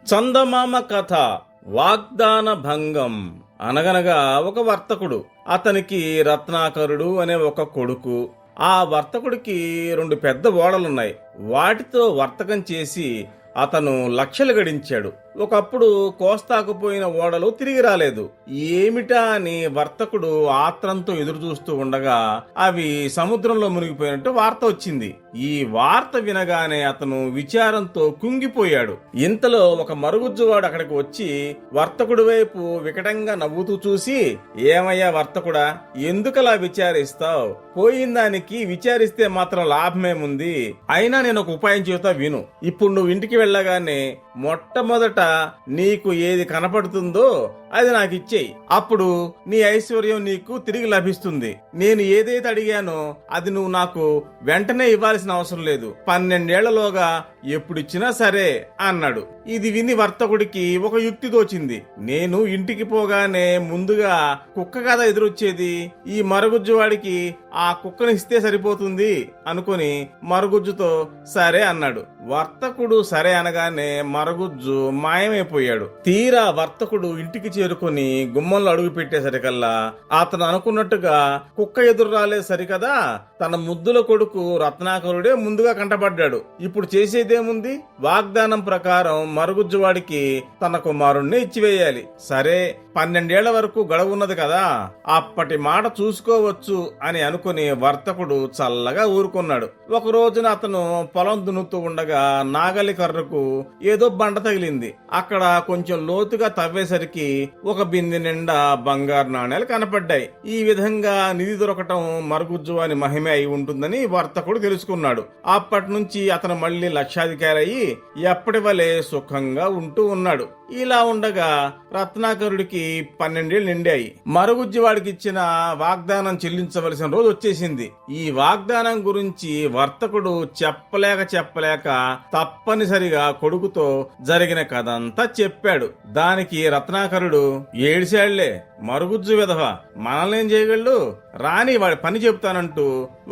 చందమామ కథ. వాగ్దాన భంగం. అనగనగా ఒక వర్తకుడు, అతనికి రత్నాకరుడు అనే ఒక కొడుకు. ఆ వర్తకుడికి 2 పెద్ద ఓడలున్నాయి. వాటితో వర్తకం చేసి అతను లక్షలు గడించాడు. ఒకప్పుడు కోస్తాకు పోయిన ఓడలు తిరిగి రాలేదు. ఏమిటా అని వర్తకుడు ఆత్రంతో ఎదురు చూస్తూ ఉండగా అవి సముద్రంలో మునిగిపోయినట్టు వార్త వచ్చింది. ఈ వార్త వినగానే అతను విచారంతో కుంగిపోయాడు. ఇంతలో ఒక మరుగుజ్జువాడు అక్కడికి వచ్చి వర్తకుడి వైపు వికటంగా నవ్వుతూ చూసి, ఏమయ్యా వర్తకుడా, ఎందుకలా విచారిస్తావు? పోయిన దానికి విచారిస్తే మాత్రం లాభమేముంది? అయినా నేను ఒక ఉపాయం చెబుతా విను. ఇప్పుడు నువ్వు ఇంటికి వెళ్ళగానే మొట్టమొదట నీకు ఏది కనపడుతుందో అది నాకు ఇచ్చేయి. అప్పుడు నీ ఐశ్వర్యం నీకు తిరిగి లభిస్తుంది. నేను ఏదైతే అడిగానో అది నువ్వు నాకు వెంటనే ఇవ్వాల్సిన అవసరం లేదు. 12 ఏళ్లలోగా ఎప్పుడిచ్చినా సరే అన్నాడు. ఇది విని వర్తకుడికి ఒక యుక్తి తోచింది. నేను ఇంటికి పోగానే ముందుగా కుక్క కదా ఎదురొచ్చేది, ఈ మరుగుజ్జువాడికి ఆ కుక్కనిస్తే సరిపోతుంది అనుకుని మరుగుజ్జుతో సరే అన్నాడు. వర్తకుడు సరే అనగానే మరుగుజ్జు మాయమైపోయాడు. తీరా వర్తకుడు ఇంటికి చేరుకుని గుమ్మంలో అడుగు పెట్టేసరికల్లా అతను అనుకున్నట్టుగా కుక్క ఎదురు రాలేదు సరికదా, తన ముద్దుల కొడుకు రత్నాకరుడే ముందుగా కంటపడ్డాడు. ఇప్పుడు చేసేదేముంది? వాగ్దానం ప్రకారం మరుగుజ్జువాడికి తన కుమారుణ్ణి ఇచ్చివేయాలి. సరే, 12 ఏళ్ల వరకు గడువున్నది కదా, అప్పటి మాట చూసుకోవచ్చు అని అనుకుని వర్తకుడు చల్లగా ఊరుకున్నాడు. ఒక రోజున అతను పొలం దున్నుతూ ఉండగా నాగలి కర్రకు ఏదో బండ తగిలింది. అక్కడ కొంచెం లోతుగా తవ్వేసరికి ఒక బిందె నిండా బంగారు నాణేలు కనపడ్డాయి. ఈ విధంగా నిధి దొరకటం మరుగుజ్జు అని మహిమే అయి ఉంటుందని వర్తకుడు తెలుసుకున్నాడు. అప్పటి నుంచి అతను మళ్లీ లక్షాధికారి అయి ఎప్పటి వలె సుఖంగా ఉంటూ ఉన్నాడు. ఇలా ఉండగా రత్నాకరుడికి 12 ఏళ్లు నిండాయి. మరుగుజ్జి వాడికి ఇచ్చిన వాగ్దానం చెల్లించవలసిన రోజు వచ్చేసింది. ఈ వాగ్దానం గురించి వర్తకుడు చెప్పలేక తప్పనిసరిగా కొడుకుతో జరిగిన కథంతా చెప్పాడు. దానికి రత్నాకరుడు, ఏడిశాళ్లే మరుగుజ్జు విధవ, మనల్నేం చేయగలడు, రాని వాడి పని చెప్తానంటూ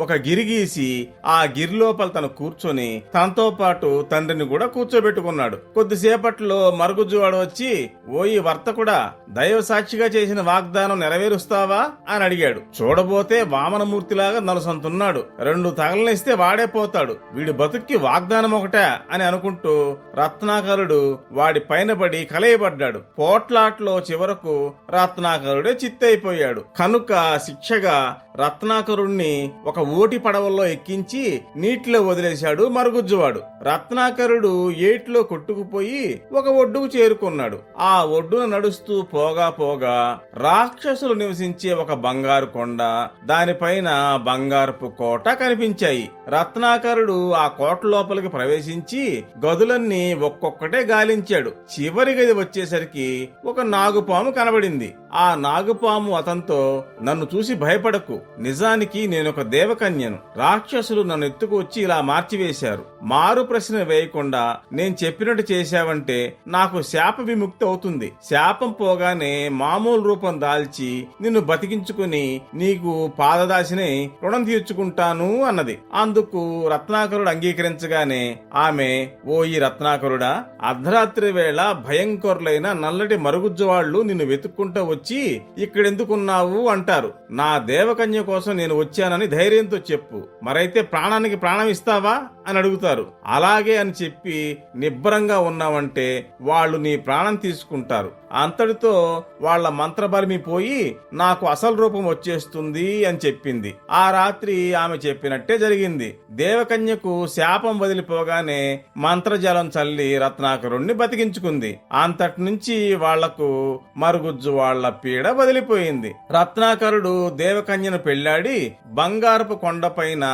ఒక గిరి గీసి ఆ గిరి లోపల తను కూర్చొని తనతో పాటు తండ్రిని కూడా కూర్చోబెట్టుకున్నాడు. కొద్దిసేపట్లో మరుగుజ్జువాడు వచ్చి, ఓయి వర్తకుడా, దైవ సాక్షిగా చేసిన వాగ్దానం నెరవేరుస్తావా అని అడిగాడు. చూడబోతే వామనమూర్తిలాగా నలుసంతున్నాడు. 2 తగలనిస్తే వాడే పోతాడు, వీడి బతుక్కి వాగ్దానం ఒకటే అని అనుకుంటూ రత్నాకరుడు వాడి పైన పడి కలయబడ్డాడు. పోట్లాట్లో చివరకు రత్నాకరుడే చిత్తైపోయాడు. కనుక శిక్షగా రత్నాకరుణ్ణి ఒక ఓటి పడవల్లో ఎక్కించి నీటిలో వదిలేశాడు మరుగుజ్జువాడు. రత్నాకరుడు ఏటిలో కొట్టుకుపోయి ఒక ఒడ్డుకు చేరుకున్నాడు. ఆ ఒడ్డున నడుస్తూ పోగా రాక్షసులు నివసించే ఒక బంగారు కొండ, దానిపైన బంగారపు కోట కనిపించాయి. రత్నాకరుడు ఆ కోట లోపలికి ప్రవేశించి గదులన్నీ ఒక్కొక్కటే గాలించాడు. చివరి గది వచ్చేసరికి ఒక నాగుపాము కనబడింది. ఆ నాగుపాము అతనితో, నన్ను చూసి భయపడకు, నిజానికి నేనొక దేవకన్యను. రాక్షసులు నన్ను ఎత్తుకు వచ్చి ఇలా మార్చివేశారు. మారు ప్రశ్న వేయకుండా నేను చెప్పినట్టు చేశావంటే నాకు శాప విముక్తి అవుతుంది. శాపం పోగానే మామూలు రూపం దాల్చి నిన్ను బతికించుకుని నీకు పాదదాసిని రుణం తీర్చుకుంటాను అన్నది. అందుకు రత్నాకరుడు అంగీకరించగానే ఆమె, ఓ ఈ రత్నాకరుడా, అర్ధరాత్రి వేళ భయంకరులైన నల్లటి మరుగుజ్జువాళ్లు నిన్ను వెతుక్కుంటూ వచ్చి ఇక్కడెందుకున్నావు అంటారు. నా దేవకన్య కోసం నేను వచ్చానని ధైర్యంతో చెప్పు, మరైతే ప్రాణానికి ప్రాణం ఇస్తావా అని అడుగుతారు. అలాగే అని చెప్పి నిబ్బరంగా ఉన్నావంటే వాళ్ళు నీ ప్రాణం తీసుకుంటారు. అంతటితో వాళ్ల మంత్రబలిమి పోయి నాకు అసలు రూపం వచ్చేస్తుంది అని చెప్పింది. ఆ రాత్రి ఆమె చెప్పినట్టే జరిగింది. దేవకన్యకు శాపం వదిలిపోగానే మంత్రజలం చల్లి రత్నాకరుణ్ణి బతికించుకుంది. అంతటి నుంచి వాళ్లకు మరుగుజ్జు వాళ్ల పీడ వదిలిపోయింది. రత్నాకరుడు దేవకన్యను పెళ్లాడి బంగారపు కొండపైన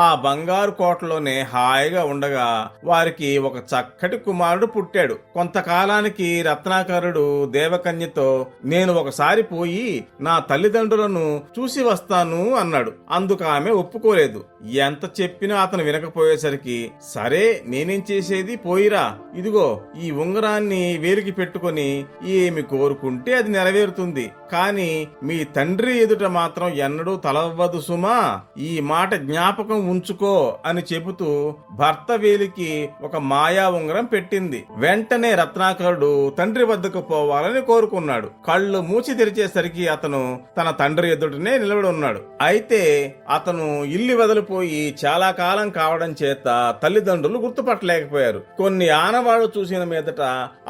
ఆ బంగారు కోటలోనే హాయిగా ఉండగా వారికి ఒక చక్కటి కుమారుడు పుట్టాడు. కొంతకాలానికి రత్నాకరుడు దేవకన్యతో, నేను ఒకసారి పోయి నా తల్లిదండ్రులను చూసి వస్తాను అన్నాడు. అందుకు ఆమె ఒప్పుకోలేదు. ఎంత చెప్పినా అతను వినకపోయేసరికి, సరే నేనేం చేసేది, పోయిరా, ఇదిగో ఈ ఉంగరాన్ని వేలికి పెట్టుకుని ఏమి కోరుకుంటే అది నెరవేరుతుంది, కాని మీ తండ్రి ఎదుట మాత్రం ఎన్నడూ తలవ్వదు సుమా, ఈ మాట జ్ఞాపకం ఉంచుకో అని చెబుతూ భర్త వేలికి ఒక మాయా ఉంగరం పెట్టింది. వెంటనే రత్నాకరుడు తండ్రి వద్దకు పోవాలని కోరుకున్నాడు. కళ్ళు మూచి తెరిచేసరికి అతను తన తండ్రి ఎదుటనే నిలబడి ఉన్నాడు. అయితే అతను ఇల్లు వదిలిపోయి చాలా కాలం కావడం చేత తల్లిదండ్రులు గుర్తుపట్టలేకపోయారు. కొన్ని ఆనవాళ్లు చూసిన మీదట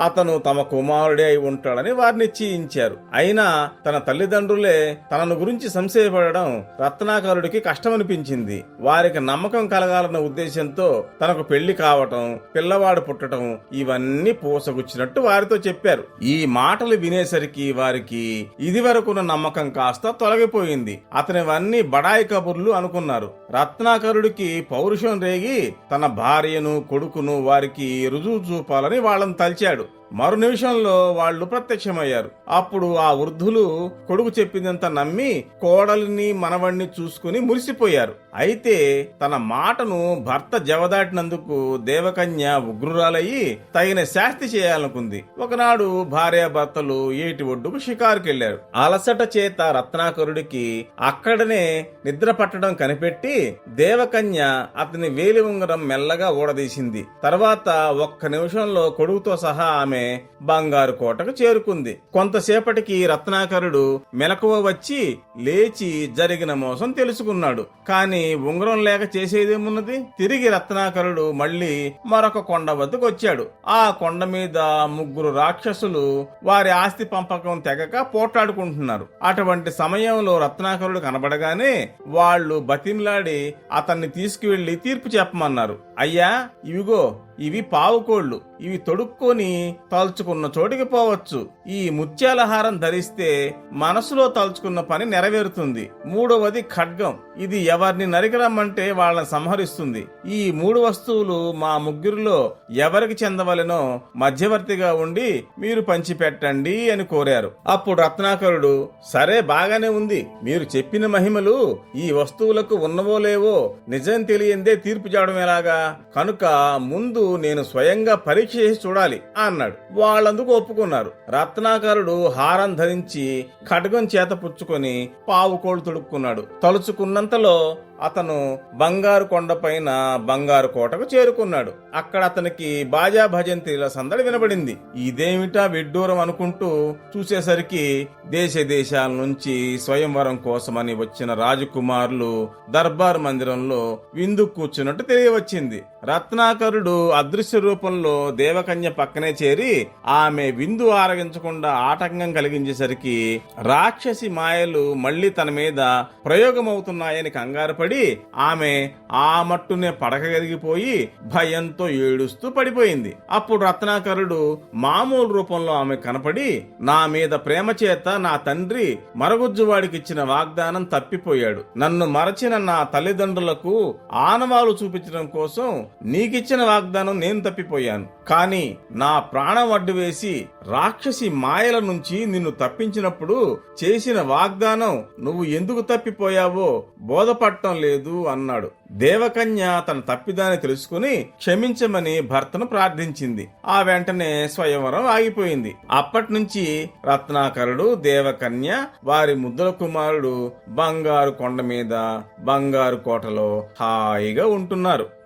అతను తమ కుమారుడే అయి ఉంటాడని వారిని నిశ్చయించారు. అయినా తన తల్లిదండ్రులే తనను గురించి సంశయపడడం రత్నాకరుడికి కష్టమనిపించింది. వారికి నమ్మకం కలగాలన్న ఉద్దేశంతో తనకు పెళ్లి కావటం, పిల్లవాడు పుట్టడం ఇవన్నీ పూసగుచ్చినట్టు వారితో చెప్పారు. ఈ మాటలు వినేసరికి వారికి ఇదివరకున్న నమ్మకం కాస్త తొలగిపోయింది. అతనివన్నీ బడాయి కబుర్లు అనుకున్నారు. రత్నాకరుడికి పౌరుషం రేగి తన భార్యను, కొడుకును వారికి రుజువు చూపాలని వాళ్ళని తలిచాడు. మరు నిమిషంలో వాళ్లు ప్రత్యక్షమయ్యారు. అప్పుడు ఆ వృద్ధులు కొడుకు చెప్పిందంతా నమ్మి కోడలిని మనవణ్ణి చూసుకుని మురిసిపోయారు. అయితే తన మాటను భర్త జవదాటినందుకు దేవకన్య ఉగ్రురాలయ్యి తగిన శాస్తి చేయాలనుకుంది. ఒకనాడు భార్యాభర్తలు ఏటి ఒడ్డుకు షికారుకెళ్లారు. అలసట చేత రత్నాకరుడికి అక్కడనే నిద్ర పట్టడం కనిపెట్టి దేవకన్య అతని వేలి ఉంగరం మెల్లగా ఊడదీసింది. తర్వాత ఒక్క నిమిషంలో కొడుకుతో సహా ఆమె బంగారు కోటకు చేరుకుంది. కొంతసేపటికి రత్నాకరుడు మెలకువ వచ్చి లేచి జరిగిన మోసం తెలుసుకున్నాడు. కాని ఉంగరం లేక చేసేదేమున్నది? తిరిగి రత్నాకరుడు మళ్లీ మరొక కొండ వద్దకు వచ్చాడు. ఆ కొండ మీద ముగ్గురు రాక్షసులు వారి ఆస్తి పంపకం తెగక పోట్లాడుకుంటున్నారు. అటువంటి సమయంలో రత్నాకరుడు కనబడగానే వాళ్లు బతిమిలాడి అతన్ని తీసుకువెళ్లి తీర్పు చెప్పమన్నారు. అయ్యా, ఇవిగో ఇవి పావుకోళ్లు. ఇవి తొడుక్కొని తలుచుకున్న చోటికి పోవచ్చు. ఈ ముత్యాలహారం ధరిస్తే మనసులో తలుచుకున్న పని నెరవేరుతుంది. మూడవది ఖడ్గం. ఇది ఎవరిని నరికిరమ్మంటే వాళ్ళని సంహరిస్తుంది. ఈ మూడు వస్తువులు మా ముగ్గురిలో ఎవరికి చెందవలెనో మధ్యవర్తిగా ఉండి మీరు పంచిపెట్టండి అని కోరారు. అప్పుడు రత్నాకరుడు, సరే బాగానే ఉంది. మీరు చెప్పిన మహిమలు ఈ వస్తువులకు ఉన్నవో లేవో నిజం తెలియందే తీర్పు చేయడం ఎలాగా? కనుక ముందు నేను స్వయంగా పరీక్ష చేసి చూడాలి అన్నాడు. వాళ్ళందుకు ఒప్పుకున్నారు. రత్నాకరుడు హారం ధరించి ఖడ్గం చేత పుచ్చుకొని పావుకోళ్లు తొడుక్కున్నాడు. తలుచుకున్నంతలో అతను బంగారు కొండపైన బంగారు కోటకు చేరుకున్నాడు. అక్కడ అతనికి బాజా భజంత్రీల సందడి వినబడింది. ఇదేమిటా విడ్డూరం అనుకుంటూ చూసేసరికి దేశ దేశాల నుంచి స్వయంవరం కోసమని వచ్చిన రాజకుమారులు దర్బార్ మందిరంలో విందు కూర్చున్నట్టు తెలియవచ్చింది. రత్నాకరుడు అదృశ్య రూపంలో దేవకన్య పక్కనే చేరి ఆమె విందు ఆరగించకుండా ఆటంకం కలిగించేసరికి రాక్షసి మాయలు మళ్లీ తన మీద ప్రయోగమవుతున్నాయని కంగారుపడి ఆమె ఆ మట్టునే పడకగలిగిపోయి భయంతో ఏడుస్తూ పడిపోయింది. అప్పుడు రత్నాకరుడు మామూలు రూపంలో ఆమె కనపడి, నా మీద ప్రేమ చేత నా తండ్రి మరగుజ్జువాడికిచ్చిన వాగ్దానం తప్పిపోయాడు. నన్ను మరచిన నా తల్లిదండ్రులకు ఆనవాలు చూపించడం కోసం నీకిచ్చిన వాగ్దానం నేను తప్పిపోయాను. కాని నా ప్రాణం అడ్డు వేసి రాక్షసి మాయల నుంచి నిన్ను తప్పించినప్పుడు చేసిన వాగ్దానం నువ్వు ఎందుకు తప్పిపోయావో బోధపడటం లేదు అన్నాడు. దేవకన్య తన తప్పిదాన్ని తెలుసుకుని క్షమించమని భర్తను ప్రార్థించింది. ఆ వెంటనే స్వయంవరం ఆగిపోయింది. అప్పటినుంచి రత్నాకరుడు, దేవకన్య, వారి ముద్దుల కుమారుడు బంగారు కొండ మీద బంగారు కోటలో హాయిగా ఉంటున్నారు.